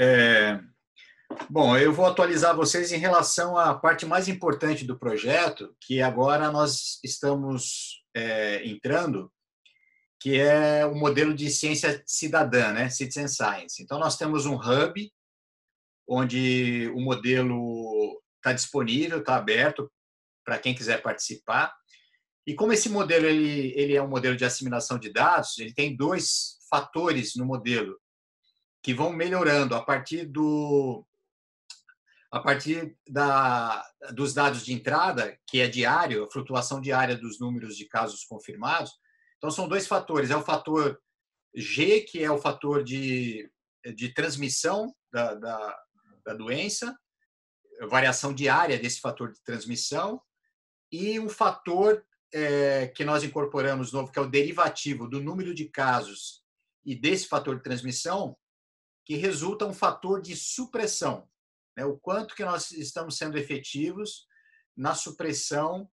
É, bom, eu vou atualizar vocês em relação à parte mais importante do projeto, que agora nós estamos entrando, que é o modelo de ciência cidadã, né? Citizen Science. Então, nós temos um hub, onde o modelo está disponível, está aberto para quem quiser participar. E como esse modelo ele é um modelo de assimilação de dados, ele tem dois fatores no modelo que vão melhorando dos dados de entrada, que é diário, a flutuação diária dos números de casos confirmados. Então, são dois fatores. É o fator G, que é o fator de transmissão da doença, variação diária desse fator de transmissão, e um fator que nós incorporamos novo, que é o derivativo do número de casos e desse fator de transmissão, que resulta um fator de supressão, né? O quanto que nós estamos sendo efetivos na supressão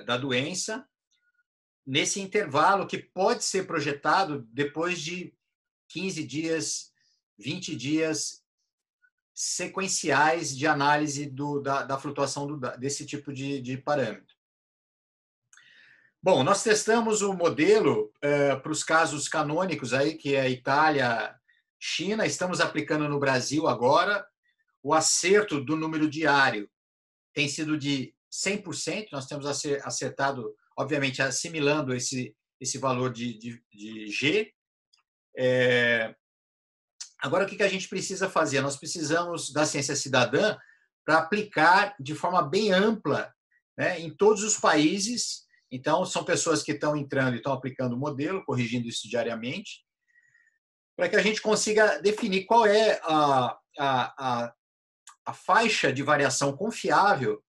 da doença, nesse intervalo que pode ser projetado depois de 15 dias, 20 dias sequenciais de análise da flutuação desse tipo de parâmetro. Bom, nós testamos o modelo para os casos canônicos, aí, que é Itália, China. Estamos aplicando no Brasil agora. O acerto do número diário tem sido de 100%. Nós temos acertado, obviamente, assimilando esse valor de G. Agora, o que a gente precisa fazer? Nós precisamos da ciência cidadã para aplicar de forma bem ampla, né, em todos os países. Então, são pessoas que estão entrando e estão aplicando o modelo, corrigindo isso diariamente, para que a gente consiga definir qual é a faixa de variação confiável,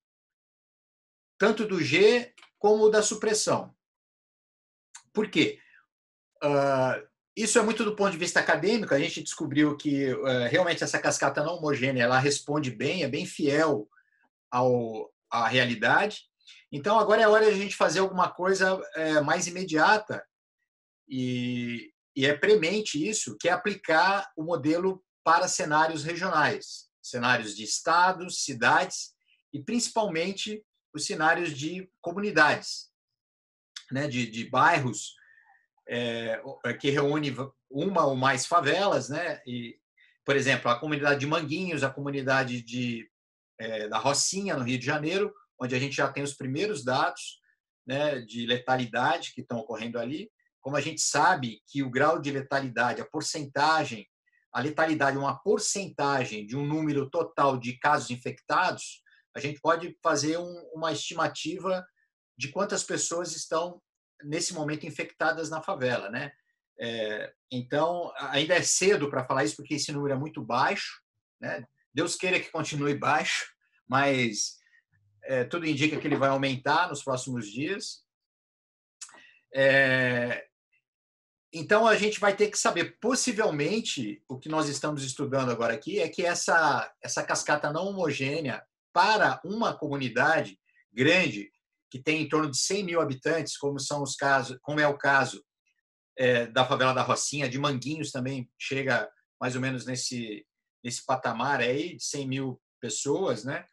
tanto do G como da supressão. Por quê? Isso é muito do ponto de vista acadêmico. A gente descobriu que realmente essa cascata não homogênea ela responde bem, é bem fiel à realidade. Então, agora é a hora de a gente fazer alguma coisa mais imediata e é premente isso, que é aplicar o modelo para cenários regionais, cenários de estados, cidades e principalmente os cenários de comunidades, né, de bairros que reúne uma ou mais favelas, né? E, por exemplo, a comunidade de Manguinhos, a comunidade da Rocinha, no Rio de Janeiro, onde a gente já tem os primeiros dados, né, de letalidade que estão ocorrendo ali. Como a gente sabe que o grau de letalidade, a letalidade é uma porcentagem de um número total de casos infectados, a gente pode fazer uma estimativa de quantas pessoas estão, nesse momento, infectadas na favela, né? Então, ainda é cedo para falar isso, porque esse número é muito baixo, né? Deus queira que continue baixo, mas tudo indica que ele vai aumentar nos próximos dias. Então, a gente vai ter que saber, possivelmente, o que nós estamos estudando agora aqui é que essa cascata não homogênea para uma comunidade grande, que tem em torno de 100 mil habitantes, como é o caso da favela da Rocinha, de Manguinhos também chega mais ou menos nesse patamar aí, de 100 mil pessoas, né?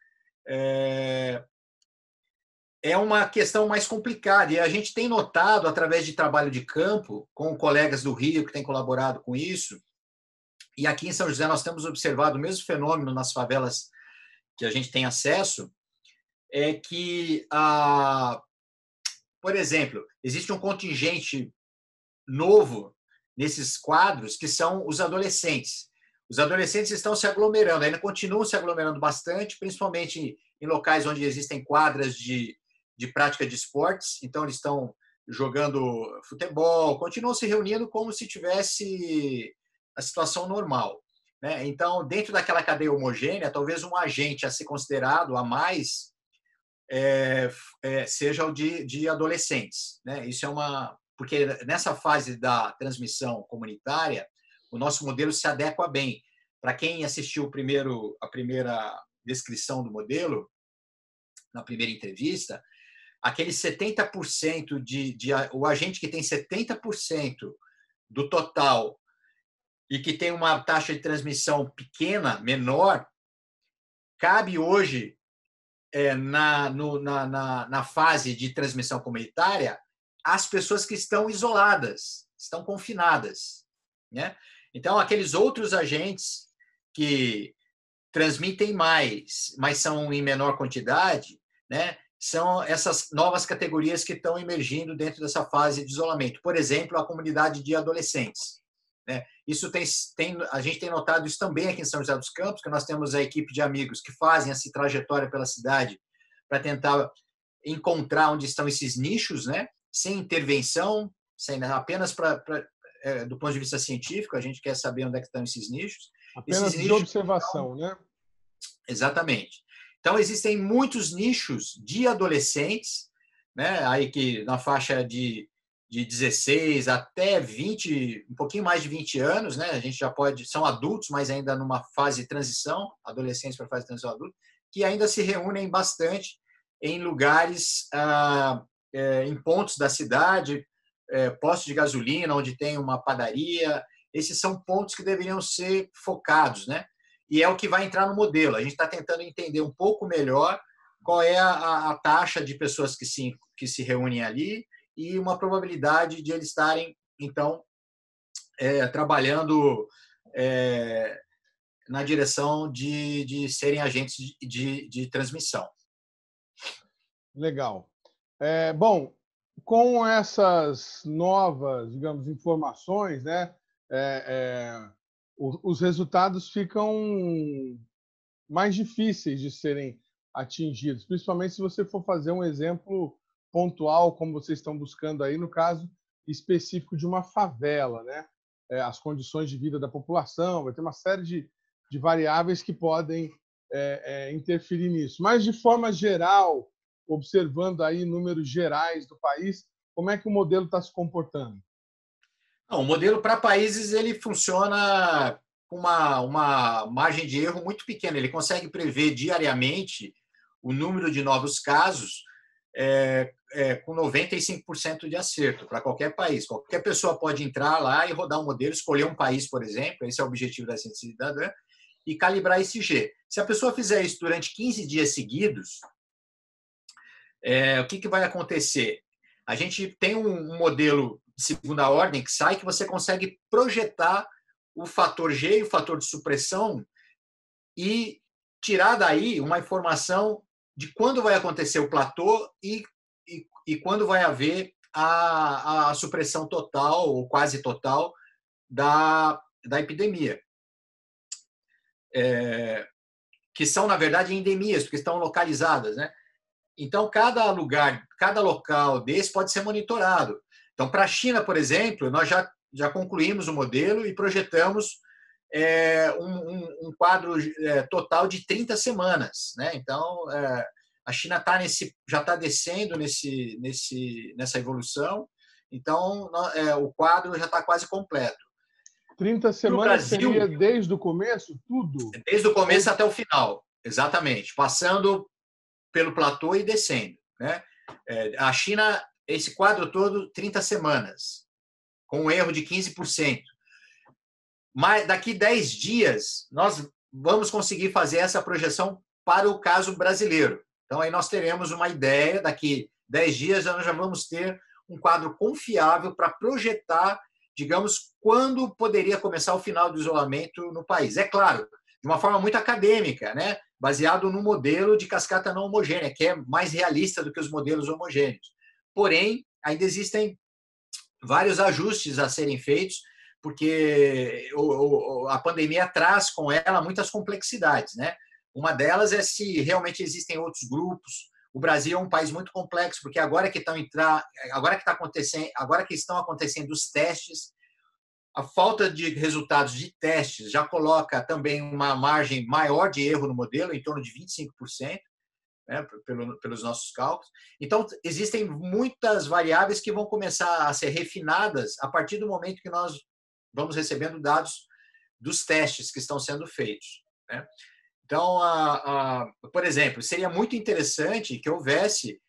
É uma questão mais complicada, e a gente tem notado, através de trabalho de campo, com colegas do Rio que têm colaborado com isso, e aqui em São José nós temos observado o mesmo fenômeno nas favelas que a gente tem acesso, é que, por exemplo, existe um contingente novo nesses quadros, que são os adolescentes. Os adolescentes estão se aglomerando, ainda continuam se aglomerando bastante, principalmente em locais onde existem quadras de prática de esportes, então eles estão jogando futebol, continuam se reunindo como se tivesse a situação normal, né? Então, dentro daquela cadeia homogênea, talvez um agente a ser considerado a mais seja o de adolescentes, né? Isso porque nessa fase da transmissão comunitária, o nosso modelo se adequa bem. Para quem assistiu a primeira descrição do modelo, na primeira entrevista, aquele 70% o agente que tem 70% do total e que tem uma taxa de transmissão pequena, menor, cabe hoje, na fase de transmissão comunitária, as pessoas que estão isoladas, estão confinadas, né? Então, aqueles outros agentes que transmitem mais, mas são em menor quantidade, né? São essas novas categorias que estão emergindo dentro dessa fase de isolamento. Por exemplo, a comunidade de adolescentes, né? Isso a gente tem notado isso também aqui em São José dos Campos, que nós temos a equipe de amigos que fazem essa trajetória pela cidade para tentar encontrar onde estão esses nichos, né? Sem intervenção, apenas do ponto de vista científico, a gente quer saber onde é que estão esses nichos. Apenas esses de observação, né? Exatamente. Então, existem muitos nichos de adolescentes, né? Aí que na faixa de 16 até 20, um pouquinho mais de 20 anos, né? A gente já são adultos, mas ainda numa fase de transição, adolescentes para fase de transição adulta, que ainda se reúnem bastante em lugares, em pontos da cidade, postos de gasolina, onde tem uma padaria. Esses são pontos que deveriam ser focados, né? E é o que vai entrar no modelo. A gente está tentando entender um pouco melhor qual é a taxa de pessoas que se reúnem ali e uma probabilidade de eles estarem, então, trabalhando na direção de serem agentes de transmissão. Legal. Bom, com essas novas, digamos, informações, né, os resultados ficam mais difíceis de serem atingidos, principalmente se você for fazer um exemplo pontual, como vocês estão buscando aí, no caso específico de uma favela, né? As condições de vida da população, vai ter uma série de variáveis que podem interferir nisso. Mas, de forma geral, observando aí números gerais do país, como é que o modelo está se comportando? Não, o modelo para países ele funciona com uma margem de erro muito pequena. Ele consegue prever diariamente o número de novos casos com 95% de acerto para qualquer país. Qualquer pessoa pode entrar lá e rodar um modelo, escolher um país, por exemplo, esse é o objetivo da ciência cidadã, e calibrar esse G. Se a pessoa fizer isso durante 15 dias seguidos, o que vai acontecer? A gente tem um modelo de segunda ordem que sai que você consegue projetar o fator G e o fator de supressão e tirar daí uma informação de quando vai acontecer o platô e quando vai haver a supressão total ou quase total da epidemia. Que são, na verdade, endemias, porque estão localizadas, né? Então, cada lugar, cada local desse pode ser monitorado. Então, para a China, por exemplo, nós já concluímos o modelo e projetamos um quadro total de 30 semanas, né? Então, a China já está descendo nessa evolução, então o quadro já está quase completo. 30 semanas Brasil, seria desde o começo, tudo? Desde o começo até o final, exatamente, passando pelo platô e descendo, né? A China, esse quadro todo, 30 semanas, com um erro de 15%. Mas daqui 10 dias, nós vamos conseguir fazer essa projeção para o caso brasileiro. Então, aí nós teremos uma ideia, daqui 10 dias nós já vamos ter um quadro confiável para projetar, digamos, quando poderia começar o final do isolamento no país. É claro, de uma forma muito acadêmica, né? Baseado no modelo de cascata não homogênea, que é mais realista do que os modelos homogêneos. Porém, ainda existem vários ajustes a serem feitos, porque a pandemia traz com ela muitas complexidades, né? Uma delas é se realmente existem outros grupos. O Brasil é um país muito complexo, porque agora que estão acontecendo os testes, a falta de resultados de testes já coloca também uma margem maior de erro no modelo, em torno de 25%, né, pelos nossos cálculos. Então, existem muitas variáveis que vão começar a ser refinadas a partir do momento que nós vamos recebendo dados dos testes que estão sendo feitos, né? Então, por exemplo, seria muito interessante que houvesse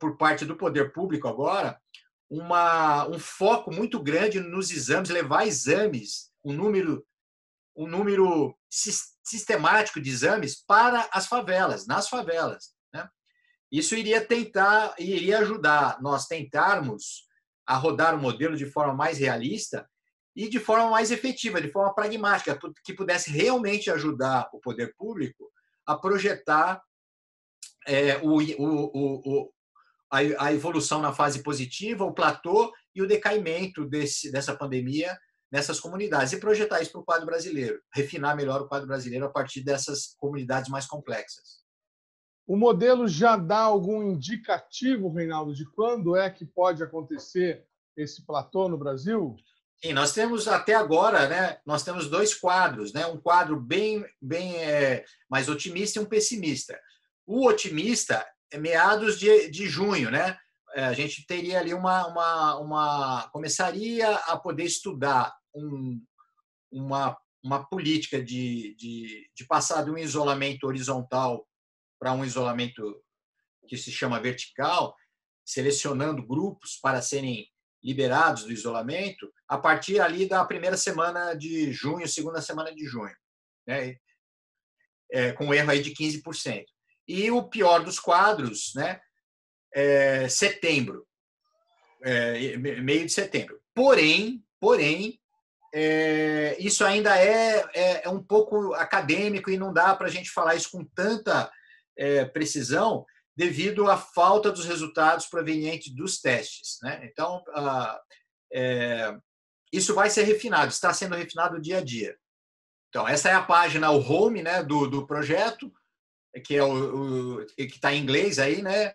por parte do poder público agora, um foco muito grande nos exames, levar exames, um número sistemático de exames para as favelas, nas favelas, né? Isso iria ajudar nós tentarmos a rodar o modelo de forma mais realista e de forma mais efetiva, de forma pragmática, que pudesse realmente ajudar o poder público a projetar a evolução na fase positiva, o platô e o decaimento dessa pandemia nessas comunidades e projetar isso para o quadro brasileiro, refinar melhor o quadro brasileiro a partir dessas comunidades mais complexas. O modelo já dá algum indicativo, Reinaldo, de quando é que pode acontecer esse platô no Brasil? Sim, nós temos até agora, né? Nós temos dois quadros, né? Um quadro bem mais otimista e um pessimista. O otimista é meados de junho, né? A gente teria ali começaria a poder estudar uma política de passar de um isolamento horizontal para um isolamento que se chama vertical, selecionando grupos para serem liberados do isolamento a partir ali da primeira semana de junho, segunda semana de junho, né? Com um erro aí de 15%. E o pior dos quadros, né? Setembro, meio de setembro. Porém, isso ainda é um pouco acadêmico e não dá para a gente falar isso com tanta precisão devido à falta dos resultados provenientes dos testes, né? Então, isso vai ser refinado, está sendo refinado dia a dia. Então, essa é a página, o home, né, do projeto, que está em inglês aí, né?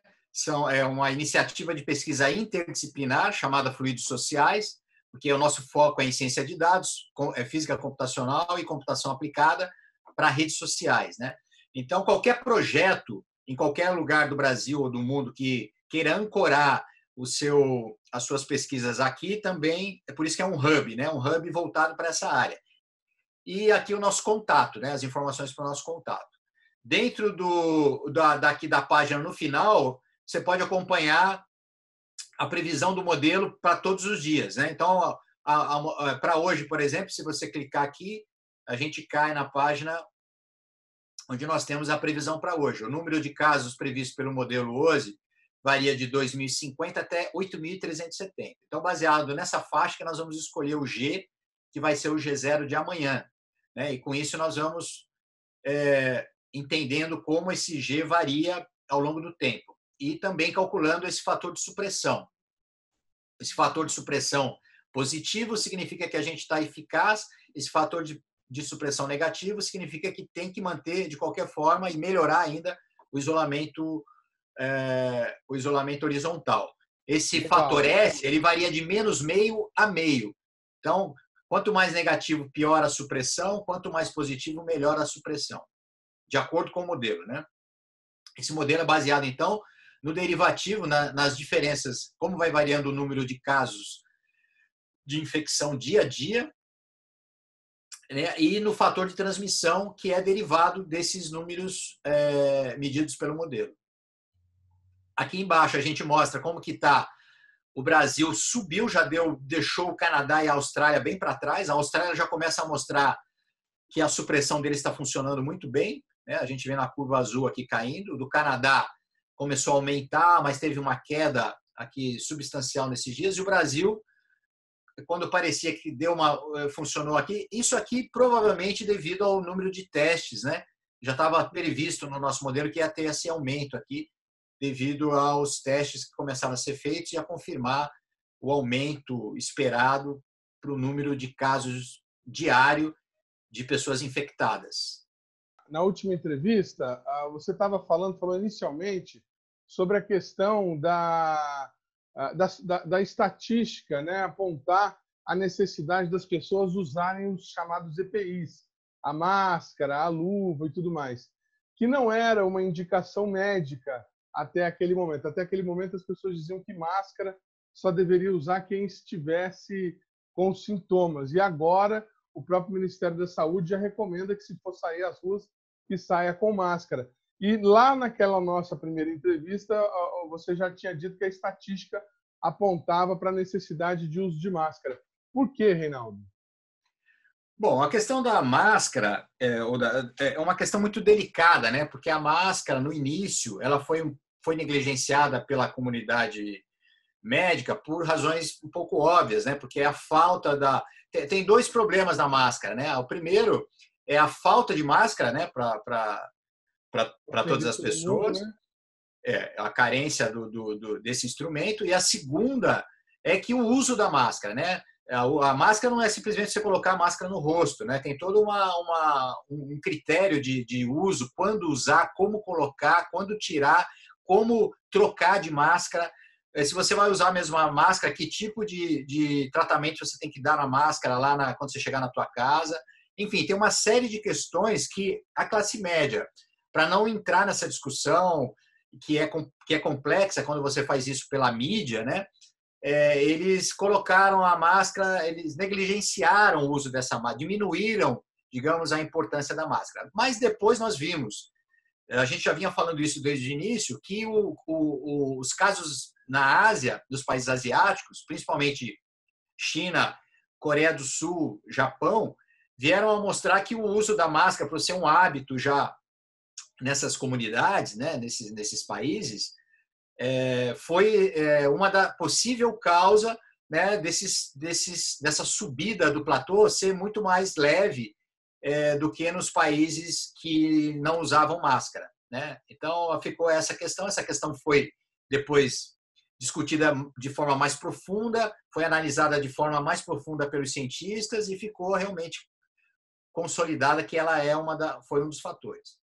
É uma iniciativa de pesquisa interdisciplinar chamada Fluidos Sociais, porque o nosso foco é em ciência de dados, física computacional e computação aplicada para redes sociais, né? Então, qualquer projeto em qualquer lugar do Brasil ou do mundo que queira ancorar as suas pesquisas aqui também, é por isso que é um hub, né? Um hub voltado para essa área. E aqui o nosso contato, né? As informações para o nosso contato. Dentro daqui da página, no final, você pode acompanhar a previsão do modelo para todos os dias, né? Então, para hoje, por exemplo, se você clicar aqui, a gente cai na página onde nós temos a previsão para hoje. O número de casos previsto pelo modelo hoje varia de 2.050 até 8.370. Então, baseado nessa faixa que nós vamos escolher o G, que vai ser o G0 de amanhã, né? E com isso nós vamos entendendo como esse G varia ao longo do tempo e também calculando esse fator de supressão. Esse fator de supressão positivo significa que a gente está eficaz, esse fator de supressão negativo significa que tem que manter de qualquer forma e melhorar ainda o isolamento horizontal. Esse fator S, ele varia de -0,5 a 0,5. Então, quanto mais negativo, pior a supressão, quanto mais positivo, melhor a supressão, de acordo com o modelo, né? Esse modelo é baseado, então, no derivativo, nas diferenças, como vai variando o número de casos de infecção dia a dia, né? E no fator de transmissão, que é derivado desses números medidos pelo modelo. Aqui embaixo a gente mostra como que está. O Brasil subiu, já deixou o Canadá e a Austrália bem para trás. A Austrália já começa a mostrar que a supressão dele está funcionando muito bem, né? A gente vê na curva azul aqui caindo. Do Canadá começou a aumentar, mas teve uma queda aqui substancial nesses dias. E o Brasil, quando parecia que funcionou aqui, isso aqui provavelmente devido ao número de testes, né? Já estava previsto no nosso modelo que ia ter esse aumento aqui, devido aos testes que começaram a ser feitos e a confirmar o aumento esperado para o número de casos diário de pessoas infectadas. Na última entrevista, você estava falou inicialmente sobre a questão da estatística, né? Apontar a necessidade das pessoas usarem os chamados EPIs, a máscara, a luva e tudo mais, que não era uma indicação médica até aquele momento. Até aquele momento, as pessoas diziam que máscara só deveria usar quem estivesse com sintomas. E agora, o próprio Ministério da Saúde já recomenda que, se for sair às ruas, que saia com máscara. E lá naquela nossa primeira entrevista, você já tinha dito que a estatística apontava para a necessidade de uso de máscara. Por quê, Reinaldo? Bom, a questão da máscara é uma questão muito delicada, né? Porque a máscara, no início, ela foi negligenciada pela comunidade médica por razões um pouco óbvias, né? Porque a falta da... Tem dois problemas na máscara, né? O primeiro é a falta de máscara, né? Para todas as pessoas, né? A carência desse instrumento. E a segunda é que o uso da máscara, né? A máscara não é simplesmente você colocar a máscara no rosto, né? Tem todo um critério de uso, quando usar, como colocar, quando tirar, como trocar de máscara. Se você vai usar a mesma máscara, que tipo de tratamento você tem que dar na máscara lá quando você chegar na tua casa. Enfim, tem uma série de questões que a classe média, para não entrar nessa discussão que é complexa quando você faz isso pela mídia, né? Eles colocaram a máscara, eles negligenciaram o uso dessa máscara, diminuíram, digamos, a importância da máscara. Mas depois nós vimos, a gente já vinha falando isso desde o início, que os casos na Ásia, dos países asiáticos, principalmente China, Coreia do Sul, Japão, vieram a mostrar que o uso da máscara, por ser um hábito já nessas comunidades, né, nesses países, foi uma da possível causa, né, dessa subida do platô ser muito mais leve do que nos países que não usavam máscara, né? Então ficou essa questão foi depois discutida de forma mais profunda, foi analisada de forma mais profunda pelos cientistas e ficou realmente consolidada que ela foi um dos fatores.